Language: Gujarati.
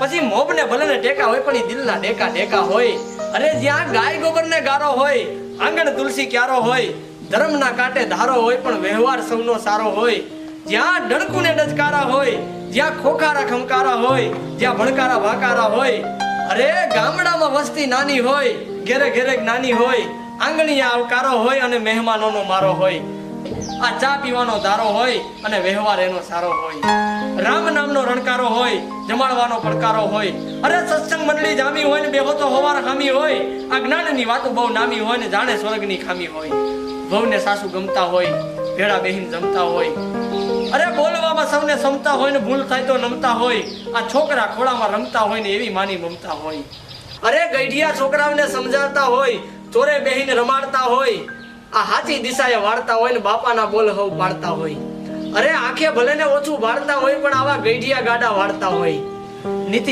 પછી મોબને ભલે ને ટેકા હોય પણ ઈ દિલના ડેકા ડેકા હોય. અરે જ્યાં ગાય ગોબરને ગારો હોય, આંગણ તુલસી ક્યારો હોય, ધર્મના કાંટે ધારો હોય પણ વ્યવહાર સૌનો સારો હોય. જ્યાં ડણકુને ડચકારા હોય, જ્યાં ખોખારા ખમકારા હોય, જ્યાં ભણકારા ભાકારા હોય. અરે ગામડામાં વસ્તી નાની હોય, ઘેરે ઘેરે નાની હોય, આંગણીયા આવકારો હોય અને મહેમાનોનો મારો હોય. આ ચા પીવાનો ધારો હોય અને વ્યવહાર એનો સારો હોય. રામ નામનો રણકારો હોય, જમાડવાનો પડકારો હોય. અરે સત્સંગ મંડળી જામી હોય ને બેહો તો હોવાર ખામી હોય. આ જ્ઞાનની વાતો બહુ નામી હોય ને જાણે સ્વર્ગની ખામી હોય. વહુને સાસુ ગમતા હોય, ભેળા બેહીન જમતા હોય. અરે બોલવામાં સૌને સમતા હોય ને ભૂલ થાય તો નમતા હોય. આ છોકરા ખોળામાં રમતા હોય ને એવી માની મમતા હોય. અરે ગઈઢિયા છોકરાઓને સમજાવતા હોય, ચોરે બેહીને રમાડતા હોય. આ હાચી દિશાએ વાળતા હોય ને બાપાના બોલ હવ પાડતા હોય. અરે આંખે ભલે ને ઓછું વાળતા હોય પણ આવા ગઈઢિયા ગાડા વાળતા હોય. નીતિ